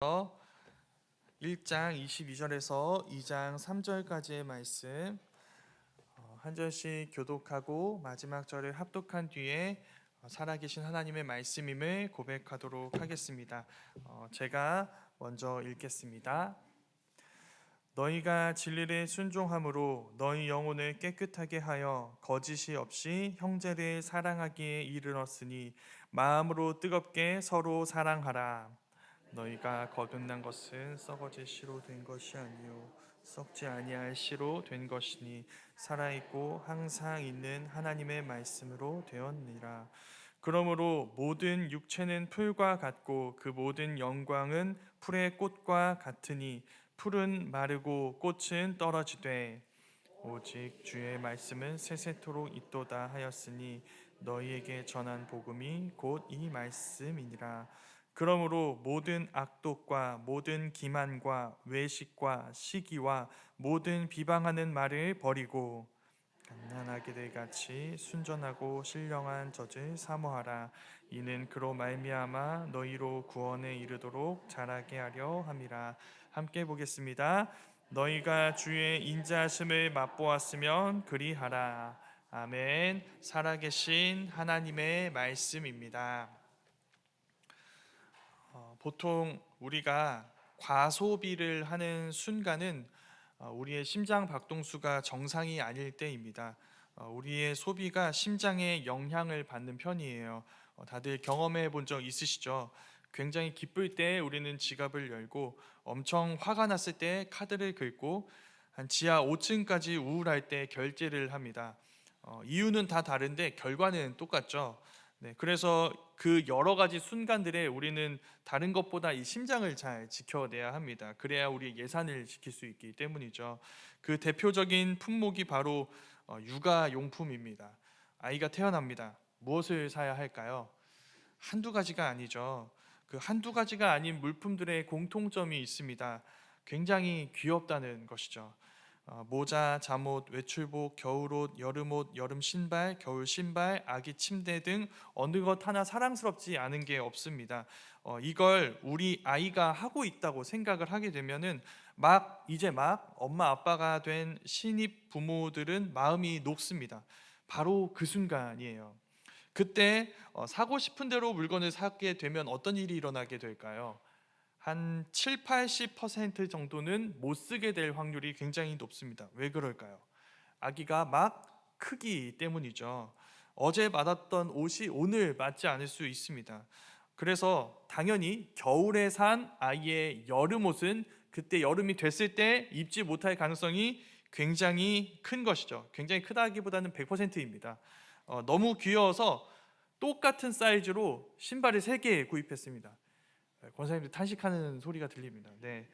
1장 22절에서 2장 3절까지의 말씀 한 절씩 교독하고 마지막 절을 합독한 뒤에 살아계신 하나님의 말씀임을 고백하도록 하겠습니다. 제가 먼저 읽겠습니다. 너희가 진리를 순종함으로 너희 영혼을 깨끗하게 하여 거짓이 없이 형제를 사랑하기에 이르렀으니 마음으로 뜨겁게 서로 사랑하라. 너희가 거듭난 것은 썩어질 씨로 된 것이 아니요 썩지 아니할 씨로 된 것이니 살아있고 항상 있는 하나님의 말씀으로 되었느니라. 그러므로 모든 육체는 풀과 같고 그 모든 영광은 풀의 꽃과 같으니 풀은 마르고 꽃은 떨어지되 오직 주의 말씀은 세세토록 있도다 하였으니 너희에게 전한 복음이 곧 이 말씀이니라. 그러므로 모든 악독과 모든 기만과 외식과 시기와 모든 비방하는 말을 버리고 갓난아기들 같이 순전하고 신령한 젖을 사모하라. 이는 그로 말미암아 너희로 구원에 이르도록 자라게 하려 함이라. 함께 보겠습니다. 너희가 주의 인자하심을 맛보았으면 그리하라. 아멘. 살아계신 하나님의 말씀입니다. 보통 우리가 과소비를 하는 순간은 우리의 심장 박동수가 정상이 아닐 때입니다. 우리의 소비가 심장에 영향을 받는 편이에요. 다들 경험해 본 적 있으시죠? 굉장히 기쁠 때 우리는 지갑을 열고 엄청 화가 났을 때 카드를 긁고 한 지하 5층까지 우울할 때 결제를 합니다. 이유는 다 다른데 결과는 똑같죠. 네, 그래서 그 여러 가지 순간들에 우리는 다른 것보다 이 심장을 잘 지켜내야 합니다. 그래야 우리 예산을 지킬 수 있기 때문이죠. 그 대표적인 품목이 바로 육아용품입니다. 아이가 태어납니다. 무엇을 사야 할까요? 한두 가지가 아니죠. 그 한두 가지가 아닌 물품들의 공통점이 있습니다. 굉장히 귀엽다는 것이죠. 모자, 잠옷, 외출복, 겨울옷, 여름옷, 여름 신발, 겨울 신발, 아기 침대 등 어느 것 하나 사랑스럽지 않은 게 없습니다. 이걸 우리 아이가 하고 있다고 생각을 하게 되면은 이제 막 엄마 아빠가 된 신입 부모들은 마음이 녹습니다. 바로 그 순간이에요. 그때 사고 싶은 대로 물건을 사게 되면 어떤 일이 일어나게 될까요? 한 7, 80% 정도는 못 쓰게 될 확률이 굉장히 높습니다. 왜 그럴까요? 아기가 막 크기 때문이죠. 어제 맞았던 옷이 오늘 맞지 않을 수 있습니다. 그래서 당연히 겨울에 산 아이의 여름 옷은 그때 여름이 됐을 때 입지 못할 가능성이 굉장히 큰 것이죠. 굉장히 크다기보다는 100%입니다. 너무 귀여워서 똑같은 사이즈로 신발을 3개 구입했습니다. 권사님들 탄식하는 소리가 들립니다. 네.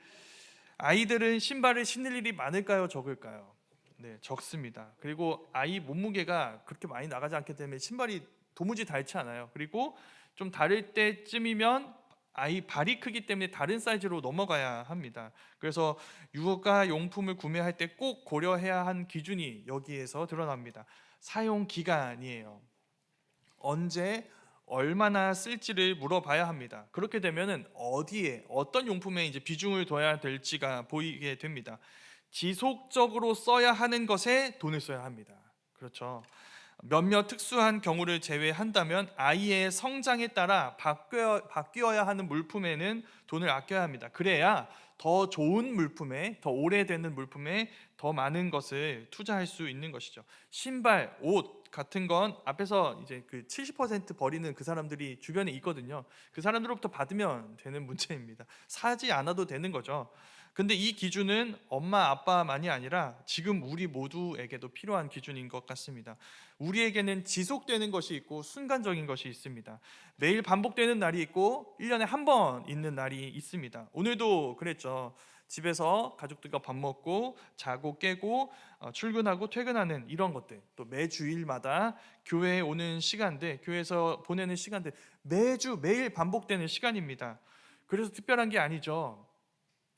아이들은 신발을 신을 일이 많을까요, 적을까요? 네, 적습니다. 그리고 아이 몸무게가 그렇게 많이 나가지 않기 때문에 신발이 도무지 닳지 않아요. 그리고 좀 다를 때쯤이면 아이 발이 크기 때문에 다른 사이즈로 넘어가야 합니다. 그래서 육아 용품을 구매할 때 꼭 고려해야 한 기준이 여기에서 드러납니다. 사용 기간이에요. 언제 얼마나 쓸지를 물어봐야 합니다. 그렇게 되면은 어디에 어떤 용품에 이제 비중을 둬야 될지가 보이게 됩니다. 지속적으로 써야 하는 것에 돈을 써야 합니다. 그렇죠. 몇몇 특수한 경우를 제외한다면 아이의 성장에 따라 바뀌어야 하는 물품에는 돈을 아껴야 합니다. 그래야 더 좋은 물품에, 더 오래되는 물품에 더 많은 것을 투자할 수 있는 것이죠. 신발, 옷 같은 건 앞에서 이제 그 70% 버리는 그 사람들이 주변에 있거든요. 그 사람들로부터 받으면 되는 문제입니다. 사지 않아도 되는 거죠. 근데 이 기준은 엄마 아빠만이 아니라 지금 우리 모두에게도 필요한 기준인 것 같습니다. 우리에게는 지속되는 것이 있고 순간적인 것이 있습니다. 매일 반복되는 날이 있고 1년에 한 번 있는 날이 있습니다. 오늘도 그랬죠. 집에서 가족들과 밥 먹고 자고 깨고 출근하고 퇴근하는 이런 것들, 또 매주일마다 교회에 오는 시간들, 교회에서 보내는 시간들, 매일 반복되는 시간입니다. 그래서 특별한 게 아니죠.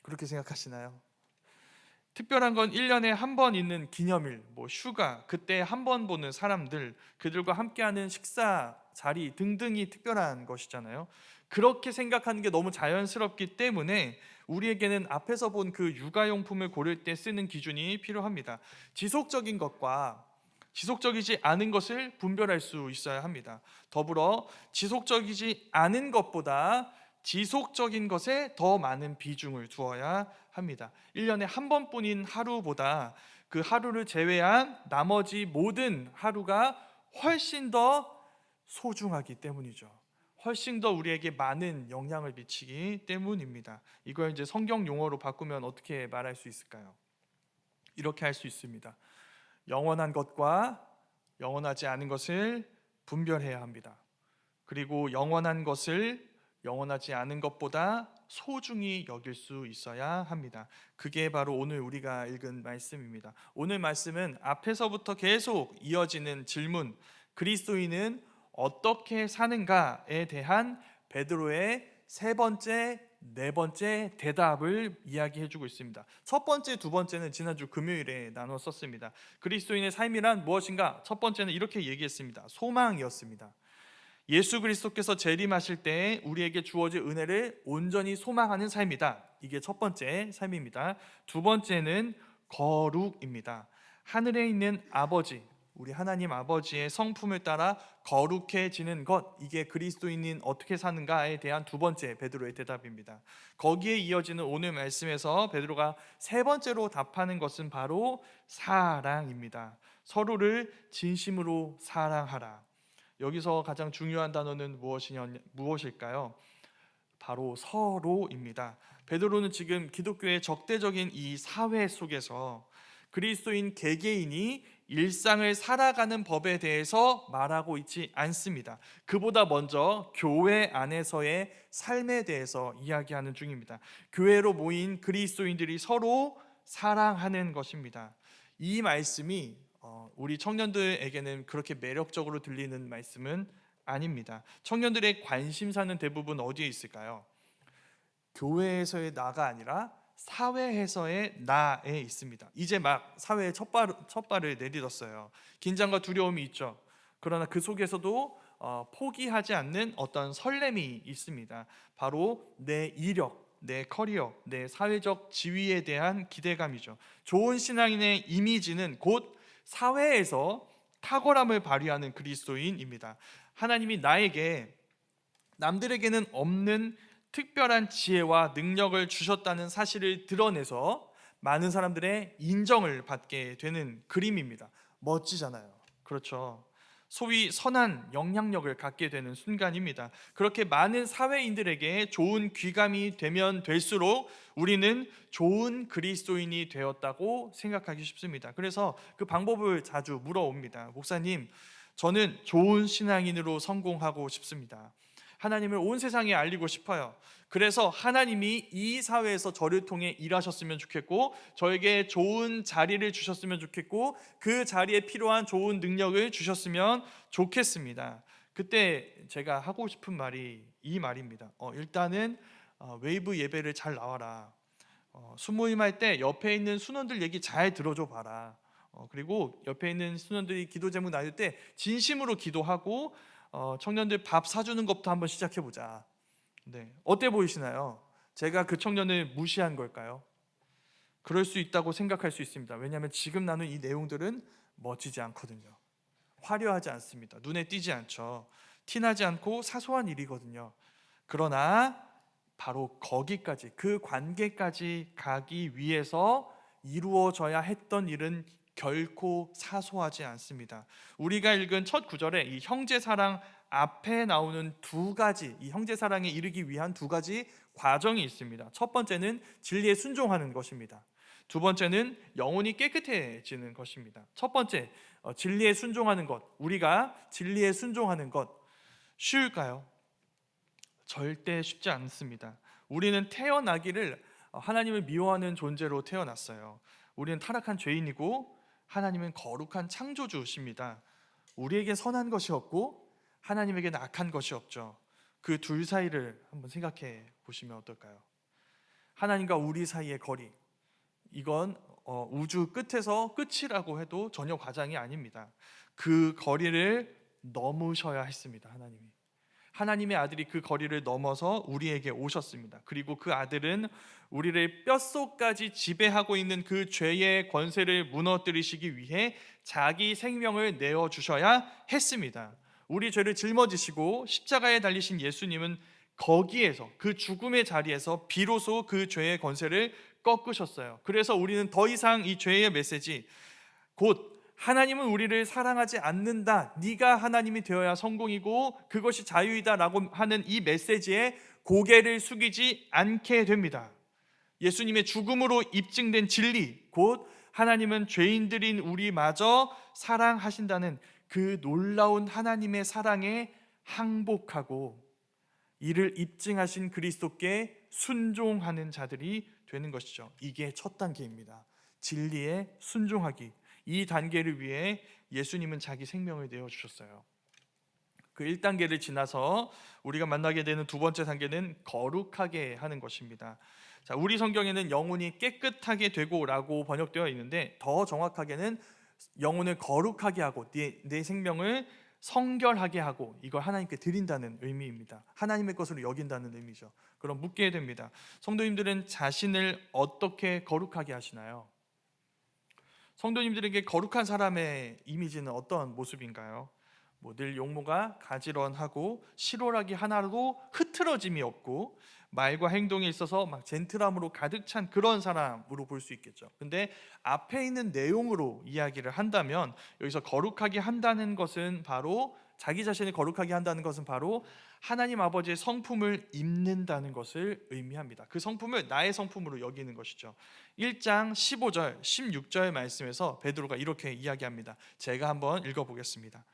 그렇게 생각하시나요? 특별한 건 1년에 한 번 있는 기념일, 뭐 휴가, 그때 한 번 보는 사람들, 그들과 함께하는 식사 자리 등등이 특별한 것이잖아요. 그렇게 생각하는 게 너무 자연스럽기 때문에 우리에게는 앞에서 본 그 육아용품을 고를 때 쓰는 기준이 필요합니다. 지속적인 것과 지속적이지 않은 것을 분별할 수 있어야 합니다. 더불어 지속적이지 않은 것보다 지속적인 것에 더 많은 비중을 두어야 합니다. 1년에 한 번뿐인 하루보다 그 하루를 제외한 나머지 모든 하루가 훨씬 더 소중하기 때문이죠. 훨씬 더 우리에게 많은 영향을 미치기 때문입니다. 이걸 이제 성경 용어로 바꾸면 어떻게 말할 수 있을까요? 이렇게 할 수 있습니다. 영원한 것과 영원하지 않은 것을 분별해야 합니다. 그리고 영원한 것을 영원하지 않은 것보다 소중히 여길 수 있어야 합니다. 그게 바로 오늘 우리가 읽은 말씀입니다. 오늘 말씀은 앞에서부터 계속 이어지는 질문, 그리스도인은 어떻게 사는가에 대한 베드로의 세 번째, 네 번째 대답을 이야기해주고 있습니다. 첫 번째, 두 번째는 지난주 금요일에 나눠 썼습니다. 그리스도인의 삶이란 무엇인가? 첫 번째는 이렇게 얘기했습니다. 소망이었습니다. 예수 그리스도께서 재림하실 때 우리에게 주어질 은혜를 온전히 소망하는 삶이다. 이게 첫 번째 삶입니다. 두 번째는 거룩입니다. 하늘에 있는 아버지, 우리 하나님 아버지의 성품을 따라 거룩해지는 것, 이게 그리스도인인 어떻게 사는가에 대한 두 번째 베드로의 대답입니다. 거기에 이어지는 오늘 말씀에서 베드로가 세 번째로 답하는 것은 바로 사랑입니다. 서로를 진심으로 사랑하라. 여기서 가장 중요한 단어는 무엇일까요? 바로 서로입니다. 베드로는 지금 기독교의 적대적인 이 사회 속에서 그리스도인 개개인이 일상을 살아가는 법에 대해서 말하고 있지 않습니다. 그보다 먼저 교회 안에서의 삶에 대해서 이야기하는 중입니다. 교회로 모인 그리스도인들이 서로 사랑하는 것입니다. 이 말씀이 우리 청년들에게는 그렇게 매력적으로 들리는 말씀은 아닙니다. 청년들의 관심사는 대부분 어디에 있을까요? 교회에서의 나가 아니라 사회에서의 나에 있습니다. 이제 막 사회에 첫 발을 내딛었어요. 긴장과 두려움이 있죠. 그러나 그 속에서도 포기하지 않는 어떤 설렘이 있습니다. 바로 내 이력, 내 커리어, 내 사회적 지위에 대한 기대감이죠. 좋은 신앙인의 이미지는 곧 사회에서 탁월함을 발휘하는 그리스도인입니다. 하나님이 나에게 남들에게는 없는 특별한 지혜와 능력을 주셨다는 사실을 드러내서 많은 사람들의 인정을 받게 되는 그림입니다. 멋지잖아요. 그렇죠. 소위 선한 영향력을 갖게 되는 순간입니다. 그렇게 많은 사회인들에게 좋은 귀감이 되면 될수록 우리는 좋은 그리스도인이 되었다고 생각하기 쉽습니다. 그래서 그 방법을 자주 물어옵니다. 목사님, 저는 좋은 신앙인으로 성공하고 싶습니다. 하나님을 온 세상에 알리고 싶어요. 그래서 하나님이 이 사회에서 저를 통해 일하셨으면 좋겠고, 저에게 좋은 자리를 주셨으면 좋겠고, 그 자리에 필요한 좋은 능력을 주셨으면 좋겠습니다. 그때 제가 하고 싶은 말이 이 말입니다. 일단은 웨이브 예배를 잘 나와라. 수모임할 때 옆에 있는 순원들 얘기 잘 들어줘 봐라. 그리고 옆에 있는 순원들이 기도 제목 나눌 때 진심으로 기도하고 청년들 밥 사주는 것부터 한번 시작해 보자. 네, 어때 보이시나요? 제가 그 청년을 무시한 걸까요? 그럴 수 있다고 생각할 수 있습니다. 왜냐하면 지금 나눈 이 내용들은 멋지지 않거든요. 화려하지 않습니다. 눈에 띄지 않죠. 티나지 않고 사소한 일이거든요. 그러나 바로 거기까지, 그 관계까지 가기 위해서 이루어져야 했던 일은 결코 사소하지 않습니다. 우리가 읽은 첫 구절에 이 형제사랑 앞에 나오는 두 가지, 이 형제사랑에 이르기 위한 두 가지 과정이 있습니다. 첫 번째는 진리에 순종하는 것입니다. 두 번째는 영혼이 깨끗해지는 것입니다. 첫 번째, 진리에 순종하는 것. 우리가 진리에 순종하는 것 쉬울까요? 절대 쉽지 않습니다. 우리는 태어나기를 하나님을 미워하는 존재로 태어났어요. 우리는 타락한 죄인이고 하나님은 거룩한 창조주십니다. 우리에게 선한 것이 없고 하나님에게는 악한 것이 없죠. 그 둘 사이를 한번 생각해 보시면 어떨까요? 하나님과 우리 사이의 거리, 이건 우주 끝에서 끝이라고 해도 전혀 과장이 아닙니다. 그 거리를 넘으셔야 했습니다. 하나님의 아들이 그 거리를 넘어서 우리에게 오셨습니다. 그리고 그 아들은 우리를 뼛속까지 지배하고 있는 그 죄의 권세를 무너뜨리시기 위해 자기 생명을 내어주셔야 했습니다. 우리 죄를 짊어지시고 십자가에 달리신 예수님은 거기에서, 그 죽음의 자리에서 비로소 그 죄의 권세를 꺾으셨어요. 그래서 우리는 더 이상 이 죄의 메시지, 곧 하나님은 우리를 사랑하지 않는다, 네가 하나님이 되어야 성공이고 그것이 자유이다라고 하는 이 메시지에 고개를 숙이지 않게 됩니다. 예수님의 죽음으로 입증된 진리, 곧 하나님은 죄인들인 우리마저 사랑하신다는 그 놀라운 하나님의 사랑에 항복하고 이를 입증하신 그리스도께 순종하는 자들이 되는 것이죠. 이게 첫 단계입니다. 진리에 순종하기. 이 단계를 위해 예수님은 자기 생명을 내어주셨어요. 그 1단계를 지나서 우리가 만나게 되는 두 번째 단계는 거룩하게 하는 것입니다. 자, 우리 성경에는 영혼이 깨끗하게 되고라고 번역되어 있는데 더 정확하게는 영혼을 거룩하게 하고 내 생명을 성결하게 하고 이걸 하나님께 드린다는 의미입니다. 하나님의 것으로 여긴다는 의미죠. 그럼 묻게 됩니다. 성도님들은 자신을 어떻게 거룩하게 하시나요? 성도님들에게 거룩한 사람의 이미지는 어떤 모습인가요? 늘 용모가 가지런하고 실오라기 하나로 흐트러짐이 없고 말과 행동에 있어서 막 젠틀함으로 가득 찬 그런 사람으로 볼 수 있겠죠. 근데 앞에 있는 내용으로 이야기를 한다면 여기서 거룩하게 한다는 것은 바로, 자기 자신을 거룩하게 한다는 것은 바로 하나님 아버지의 성품을 입는다는 것을 의미합니다. 그 성품을 나의 성품으로 여기는 것이죠. 1장 15절 16절 말씀에서 베드로가 이렇게 이야기합니다. 제가 한번 읽어보겠습니다.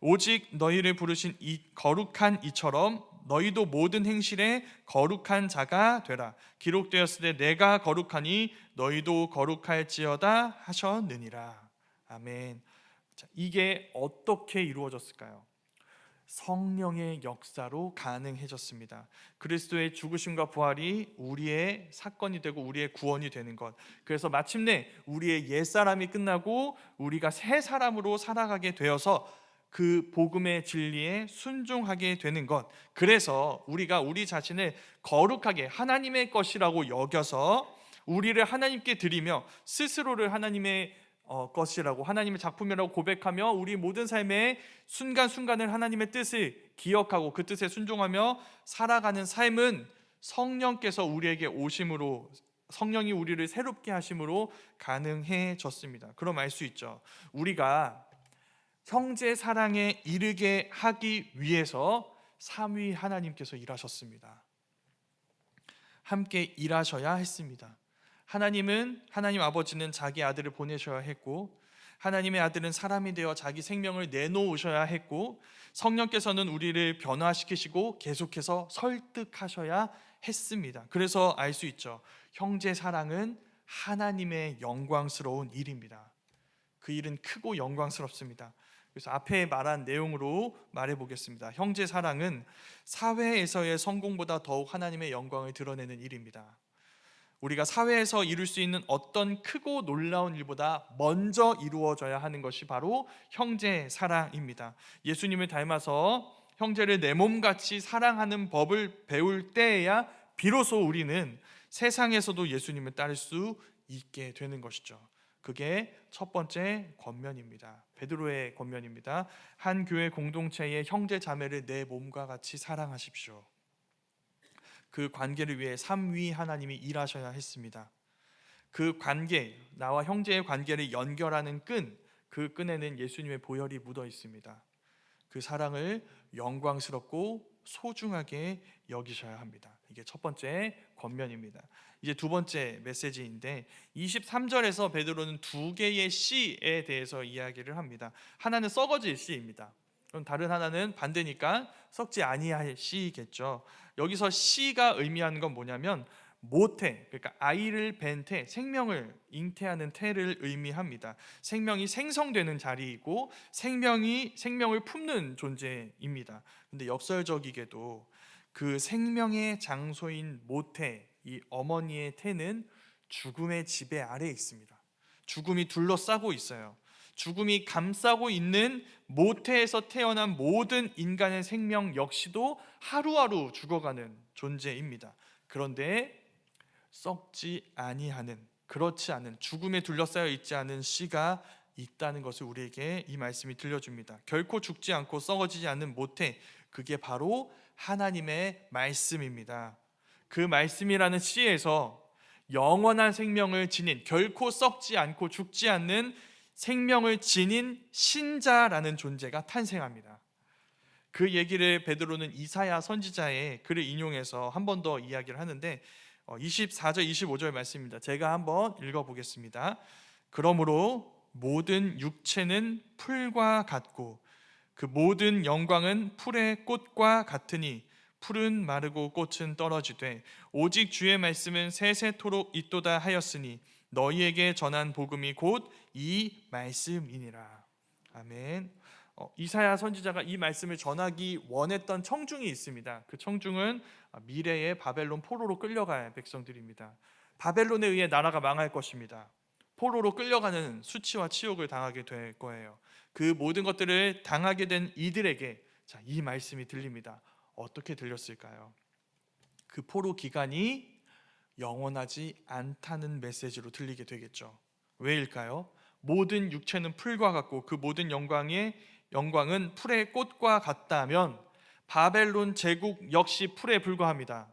오직 너희를 부르신 이 거룩한 이처럼 너희도 모든 행실에 거룩한 자가 되라. 기록되었을 때 내가 거룩하니 너희도 거룩할지어다 하셨느니라. 아멘. 자, 이게 어떻게 이루어졌을까요? 성령의 역사로 가능해졌습니다. 그리스도의 죽으심과 부활이 우리의 사건이 되고 우리의 구원이 되는 것. 그래서 마침내 우리의 옛사람이 끝나고 우리가 새 사람으로 살아가게 되어서 그 복음의 진리에 순종하게 되는 것. 그래서 우리가 우리 자신을 거룩하게 하나님의 것이라고 여겨서 우리를 하나님께 드리며 스스로를 하나님의 것이라고, 하나님의 작품이라고 고백하며 우리 모든 삶의 순간순간을 하나님의 뜻을 기억하고 그 뜻에 순종하며 살아가는 삶은 성령께서 우리에게 오심으로, 성령이 우리를 새롭게 하심으로 가능해졌습니다. 그럼 알 수 있죠. 우리가 형제 사랑에 이르게 하기 위해서 삼위 하나님께서 일하셨습니다. 함께 일하셔야 했습니다. 하나님 아버지는 자기 아들을 보내셔야 했고, 하나님의 아들은 사람이 되어 자기 생명을 내놓으셔야 했고, 성령께서는 우리를 변화시키시고 계속해서 설득하셔야 했습니다. 그래서 알 수 있죠. 형제 사랑은 하나님의 영광스러운 일입니다. 그 일은 크고 영광스럽습니다. 그래서 앞에 말한 내용으로 말해 보겠습니다. 형제 사랑은 사회에서의 성공보다 더욱 하나님의 영광을 드러내는 일입니다. 우리가 사회에서 이룰 수 있는 어떤 크고 놀라운 일보다 먼저 이루어져야 하는 것이 바로 형제 사랑입니다. 예수님을 닮아서 형제를 내 몸같이 사랑하는 법을 배울 때에야 비로소 우리는 세상에서도 예수님을 따를 수 있게 되는 것이죠. 그게 첫 번째 권면입니다. 베드로의 권면입니다. 한 교회 공동체의 형제 자매를 내 몸과 같이 사랑하십시오. 그 관계를 위해 삼위 하나님이 일하셔야 했습니다. 그 관계, 나와 형제의 관계를 연결하는 끈, 그 끈에는 예수님의 보혈이 묻어 있습니다. 그 사랑을 영광스럽고 소중하게 여기셔야 합니다. 이게 첫 번째 권면입니다. 이제 두 번째 메시지인데 23절에서 베드로는 두 개의 씨에 대해서 이야기를 합니다. 하나는 썩어질 씨입니다. 그럼 다른 하나는 반대니까 썩지 아니할 씨겠죠. 여기서 씨가 의미하는 건 뭐냐면 모태, 그러니까 아이를 뵌 태, 생명을 잉태하는 태를 의미합니다. 생명이 생성되는 자리이고 생명을 품는 존재입니다. 근데 역설적이게도 그 생명의 장소인 모태, 이 어머니의 태는 죽음의 지배 아래에 있습니다. 죽음이 둘러싸고 있어요. 죽음이 감싸고 있는 모태에서 태어난 모든 인간의 생명 역시도 하루하루 죽어가는 존재입니다. 그런데 썩지 아니하는, 그렇지 않은, 죽음에 둘러싸여 있지 않은 씨가 있다는 것을 우리에게 이 말씀이 들려줍니다. 결코 죽지 않고 썩어지지 않는 모태, 그게 바로 하나님의 말씀입니다. 그 말씀이라는 씨에서 영원한 생명을 지닌, 결코 썩지 않고 죽지 않는 생명을 지닌 신자라는 존재가 탄생합니다. 그 얘기를 베드로는 이사야 선지자의 글을 인용해서 한 번 더 이야기를 하는데 24절 25절 말씀입니다. 제가 한번 읽어보겠습니다. 그러므로 모든 육체는 풀과 같고 그 모든 영광은 풀의 꽃과 같으니 풀은 마르고 꽃은 떨어지되 오직 주의 말씀은 세세토록 있도다 하였으니 너희에게 전한 복음이 곧 이 말씀이니라. 아멘. 이사야 선지자가 이 말씀을 전하기 원했던 청중이 있습니다. 그 청중은 미래의 바벨론 포로로 끌려갈 백성들입니다. 바벨론에 의해 나라가 망할 것입니다. 포로로 끌려가는 수치와 치욕을 당하게 될 거예요. 그 모든 것들을 당하게 된 이들에게 이 말씀이 들립니다. 어떻게 들렸을까요? 그 포로 기간이 영원하지 않다는 메시지로 들리게 되겠죠. 왜일까요? 모든 육체는 풀과 같고 그 모든 영광은 풀의 꽃과 같다면 바벨론 제국 역시 풀에 불과합니다.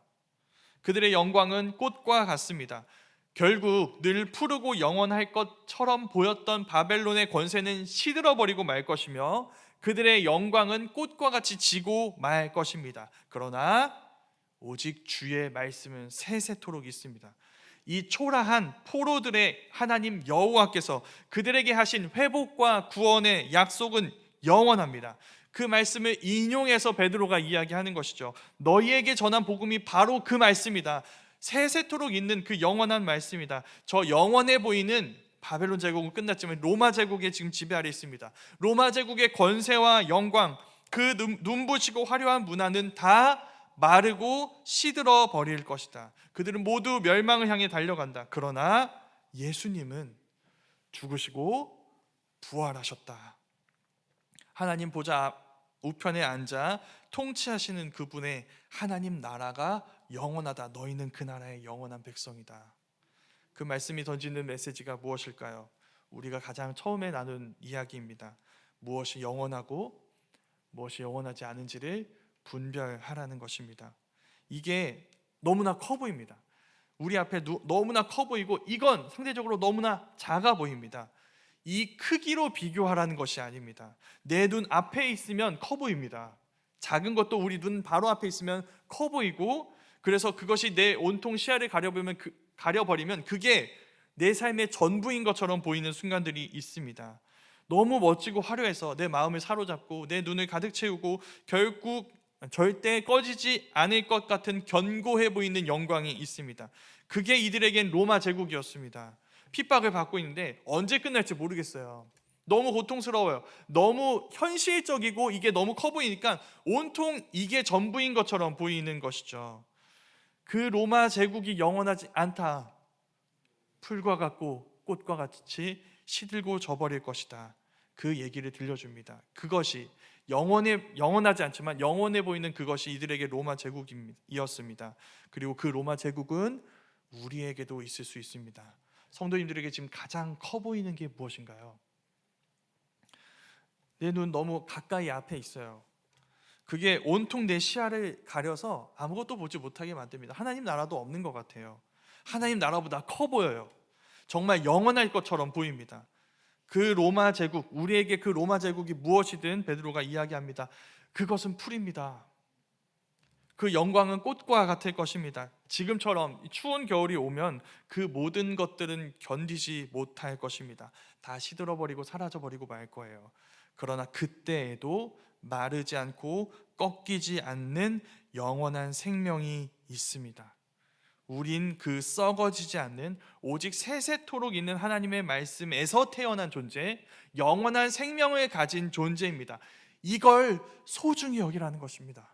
그들의 영광은 꽃과 같습니다. 결국 늘 푸르고 영원할 것처럼 보였던 바벨론의 권세는 시들어버리고 말 것이며 그들의 영광은 꽃과 같이 지고 말 것입니다. 그러나 오직 주의 말씀은 세세토록 있습니다. 이 초라한 포로들의 하나님 여호와께서 그들에게 하신 회복과 구원의 약속은 영원합니다. 그 말씀을 인용해서 베드로가 이야기하는 것이죠. 너희에게 전한 복음이 바로 그 말씀이다. 세세토록 있는 그 영원한 말씀이다. 저 영원해 보이는 바벨론 제국은 끝났지만 로마 제국의 지금 지배 아래 있습니다. 로마 제국의 권세와 영광, 그 눈부시고 화려한 문화는 다 마르고 시들어 버릴 것이다. 그들은 모두 멸망을 향해 달려간다. 그러나 예수님은 죽으시고 부활하셨다. 하나님 보좌 우편에 앉아 통치하시는 그분의 하나님 나라가 영원하다. 너희는 그 나라의 영원한 백성이다. 그 말씀이 던지는 메시지가 무엇일까요? 우리가 가장 처음에 나눈 이야기입니다. 무엇이 영원하고 무엇이 영원하지 않은지를 분별하라는 것입니다. 이게 너무나 커 보입니다. 우리 앞에 너무나 커 보이고 이건 상대적으로 너무나 작아 보입니다. 이 크기로 비교하라는 것이 아닙니다. 내 눈 앞에 있으면 커 보입니다. 작은 것도 우리 눈 바로 앞에 있으면 커 보이고, 그래서 그것이 내 온통 시야를 가려버리면 그게 내 삶의 전부인 것처럼 보이는 순간들이 있습니다. 너무 멋지고 화려해서 내 마음을 사로잡고 내 눈을 가득 채우고 결국 절대 꺼지지 않을 것 같은 견고해 보이는 영광이 있습니다. 그게 이들에겐 로마 제국이었습니다. 핍박을 받고 있는데 언제 끝날지 모르겠어요. 너무 고통스러워요. 너무 현실적이고 이게 너무 커 보이니까 온통 이게 전부인 것처럼 보이는 것이죠. 그 로마 제국이 영원하지 않다. 풀과 같고 꽃과 같이 시들고 져버릴 것이다. 그 얘기를 들려줍니다. 그것이 영원하지 않지만 영원해 보이는 그것이 이들에게 로마 제국이었습니다. 그리고 그 로마 제국은 우리에게도 있을 수 있습니다. 성도님들에게 지금 가장 커 보이는 게 무엇인가요? 내 눈 너무 가까이 앞에 있어요. 그게 온통 내 시야를 가려서 아무것도 보지 못하게 만듭니다. 하나님 나라도 없는 것 같아요. 하나님 나라보다 커 보여요. 정말 영원할 것처럼 보입니다. 그 로마 제국, 우리에게 그 로마 제국이 무엇이든 베드로가 이야기합니다. 그것은 풀입니다. 그 영광은 꽃과 같을 것입니다. 지금처럼 추운 겨울이 오면 그 모든 것들은 견디지 못할 것입니다. 다 시들어버리고 사라져버리고 말 거예요. 그러나 그때에도 마르지 않고 꺾이지 않는 영원한 생명이 있습니다. 우린 그 썩어지지 않는 오직 세세토록 있는 하나님의 말씀에서 태어난 존재, 영원한 생명을 가진 존재입니다. 이걸 소중히 여기라는 것입니다.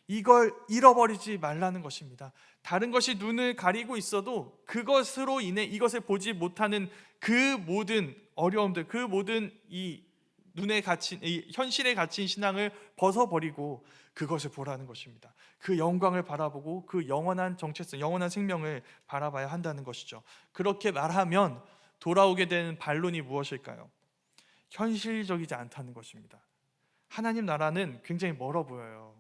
이걸 잃어버리지 말라는 것입니다. 다른 것이 눈을 가리고 있어도 그것으로 인해 이것을 보지 못하는 그 모든 어려움들, 그 모든 이 눈에 갇힌 이 현실에 갇힌 신앙을 벗어버리고 그것을 보라는 것입니다. 그 영광을 바라보고 그 영원한 정체성, 영원한 생명을 바라봐야 한다는 것이죠. 그렇게 말하면 돌아오게 되는 반론이 무엇일까요? 현실적이지 않다는 것입니다. 하나님 나라는 굉장히 멀어 보여요.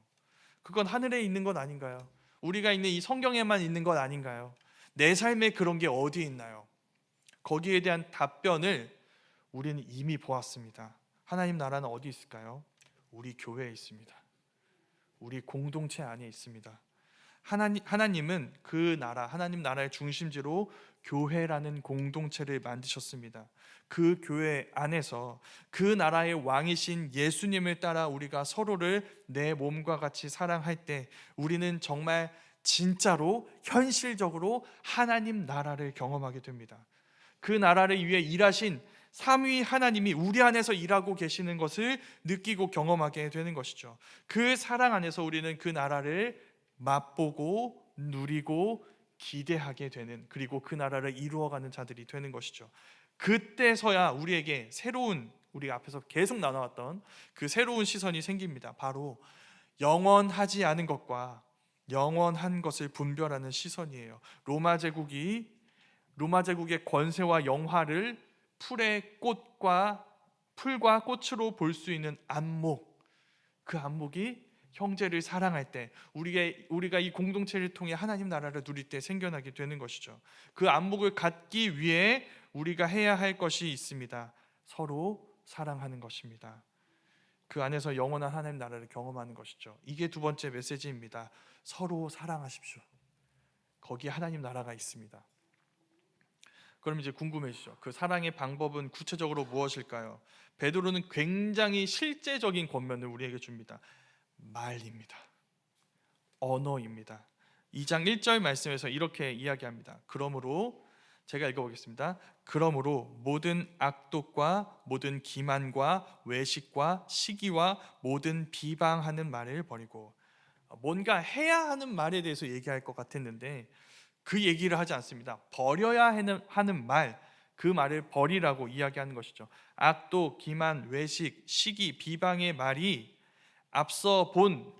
그건 하늘에 있는 것 아닌가요? 우리가 있는 이 성경에만 있는 것 아닌가요? 내 삶에 그런 게 어디 있나요? 거기에 대한 답변을 우리는 이미 보았습니다. 하나님 나라는 어디 있을까요? 우리 교회에 있습니다. 우리 공동체 안에 있습니다. 하나님은 그 나라, 하나님 나라의 중심지로 교회라는 공동체를 만드셨습니다. 그 교회 안에서 그 나라의 왕이신 예수님을 따라 우리가 서로를 내 몸과 같이 사랑할 때 우리는 정말 진짜로 현실적으로 하나님 나라를 경험하게 됩니다. 그 나라를 위해 일하신 삼위 하나님이 우리 안에서 일하고 계시는 것을 느끼고 경험하게 되는 것이죠. 그 사랑 안에서 우리는 그 나라를 맛보고 누리고 기대하게 되는, 그리고 그 나라를 이루어가는 자들이 되는 것이죠. 그때서야 우리에게 새로운, 우리가 앞에서 계속 나눠왔던 그 새로운 시선이 생깁니다. 바로 영원하지 않은 것과 영원한 것을 분별하는 시선이에요. 로마 제국의 권세와 영화를 풀과 꽃으로 볼 수 있는 안목, 그 안목이 형제를 사랑할 때, 우리가 이 공동체를 통해 하나님 나라를 누릴 때 생겨나게 되는 것이죠. 그 안목을 갖기 위해 우리가 해야 할 것이 있습니다. 서로 사랑하는 것입니다. 그 안에서 영원한 하나님 나라를 경험하는 것이죠. 이게 두 번째 메시지입니다. 서로 사랑하십시오. 거기에 하나님 나라가 있습니다. 그럼 이제 궁금해지죠. 그 사랑의 방법은 구체적으로 무엇일까요? 베드로는 굉장히 실제적인 권면을 우리에게 줍니다. 말입니다. 언어입니다. 2장 1절 말씀에서 이렇게 이야기합니다. 그러므로 제가 읽어보겠습니다. 그러므로 모든 악독과 모든 기만과 외식과 시기와 모든 비방하는 말을 버리고, 뭔가 해야 하는 말에 대해서 얘기할 것 같았는데 그 얘기를 하지 않습니다. 버려야 하는 말, 그 말을 버리라고 이야기하는 것이죠. 악독, 기만, 외식, 시기, 비방의 말이 앞서 본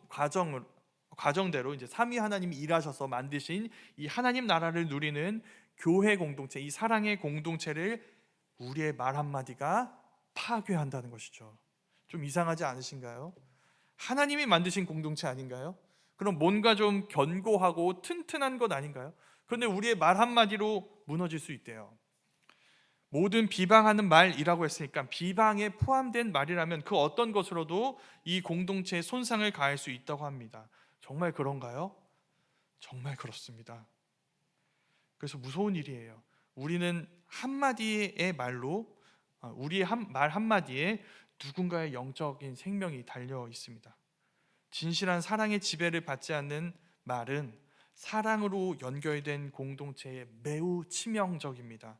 과정대로 이제 삼위 하나님이 일하셔서 만드신 이 하나님 나라를 누리는 교회 공동체, 이 사랑의 공동체를 우리의 말 한마디가 파괴한다는 것이죠. 좀 이상하지 않으신가요? 하나님이 만드신 공동체 아닌가요? 그럼 뭔가 좀 견고하고 튼튼한 것 아닌가요? 그런데 우리의 말 한마디로 무너질 수 있대요. 모든 비방하는 말이라고 했으니까 비방에 포함된 말이라면 그 어떤 것으로도 이 공동체에 손상을 가할 수 있다고 합니다. 정말 그런가요? 정말 그렇습니다. 그래서 무서운 일이에요. 우리는 한마디의 말로, 우리의 말 한마디에 누군가의 영적인 생명이 달려 있습니다. 진실한 사랑의 지배를 받지 않는 말은 사랑으로 연결된 공동체에 매우 치명적입니다.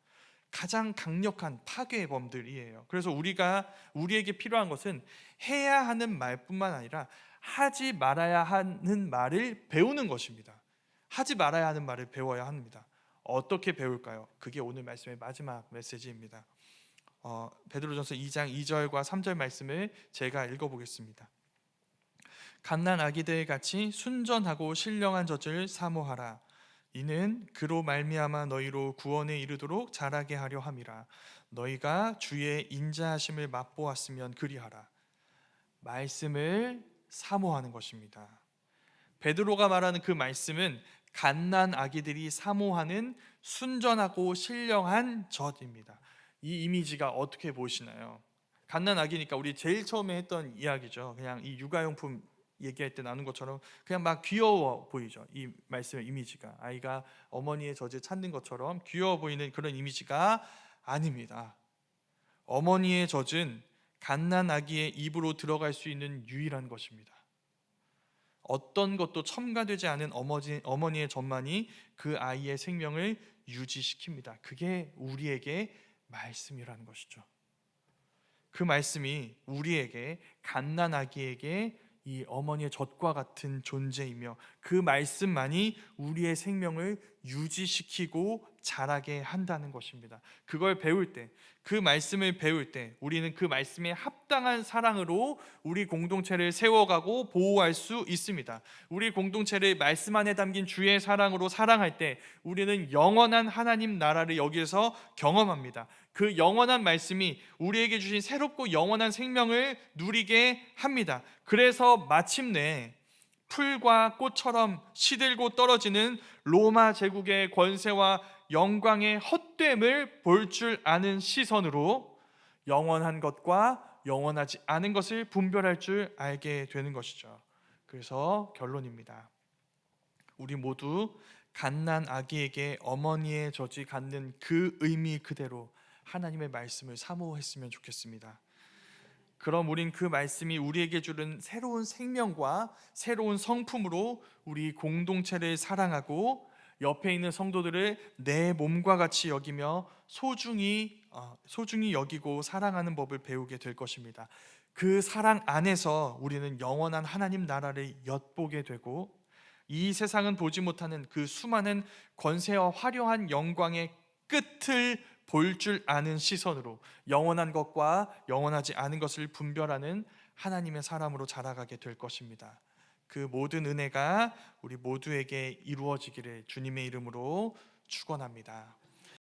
가장 강력한 파괴범들이에요. 그래서 우리에게 필요한 것은 해야 하는 말뿐만 아니라 하지 말아야 하는 말을 배우는 것입니다. 하지 말아야 하는 말을 배워야 합니다. 어떻게 배울까요? 그게 오늘 말씀의 마지막 메시지입니다. 베드로전서 2장 2절과 3절 말씀을 제가 읽어보겠습니다. 갓난 아기들 같이 순전하고 신령한 젖을 사모하라. 이는 그로 말미암아 너희로 구원에 이르도록 자라게 하려 함이라. 너희가 주의 인자하심을 맛보았으면 그리하라. 말씀을 사모하는 것입니다. 베드로가 말하는 그 말씀은 갓난 아기들이 사모하는 순전하고 신령한 젖입니다. 이 이미지가 어떻게 보시나요? 갓난 아기니까 우리 제일 처음에 했던 이야기죠. 그냥 이 육아용품 얘기할 때 나눈 것처럼 그냥 막 귀여워 보이죠. 이 말씀의 이미지가 아이가 어머니의 젖을 찾는 것처럼 귀여워 보이는 그런 이미지가 아닙니다. 어머니의 젖은 갓난 아기의 입으로 들어갈 수 있는 유일한 것입니다. 어떤 것도 첨가되지 않은 어머니의 젖만이 그 아이의 생명을 유지시킵니다. 그게 우리에게 말씀이라는 것이죠. 그 말씀이 우리에게 갓난 아기에게 이 어머니의 젖과 같은 존재이며 그 말씀만이 우리의 생명을 유지시키고 자라게 한다는 것입니다. 그걸 배울 때, 그 말씀을 배울 때 우리는 그 말씀에 합당한 사랑으로 우리 공동체를 세워가고 보호할 수 있습니다. 우리 공동체를 말씀 안에 담긴 주의 사랑으로 사랑할 때 우리는 영원한 하나님 나라를 여기에서 경험합니다. 그 영원한 말씀이 우리에게 주신 새롭고 영원한 생명을 누리게 합니다. 그래서 마침내 풀과 꽃처럼 시들고 떨어지는 로마 제국의 권세와 영광의 헛됨을 볼 줄 아는 시선으로 영원한 것과 영원하지 않은 것을 분별할 줄 알게 되는 것이죠. 그래서 결론입니다. 우리 모두 갓난 아기에게 어머니의 젖이 갖는 그 의미 그대로 하나님의 말씀을 사모했으면 좋겠습니다. 그럼 우린 그 말씀이 우리에게 주는 새로운 생명과 새로운 성품으로 우리 공동체를 사랑하고 옆에 있는 성도들을 내 몸과 같이 여기며 소중히 여기고 사랑하는 법을 배우게 될 것입니다. 그 사랑 안에서 우리는 영원한 하나님 나라를 엿보게 되고 이 세상은 보지 못하는 그 수많은 권세와 화려한 영광의 끝을 볼 줄 아는 시선으로 영원한 것과 영원하지 않은 것을 분별하는 하나님의 사람으로 자라가게 될 것입니다. 그 모든 은혜가 우리 모두에게 이루어지기를 주님의 이름으로 축원합니다.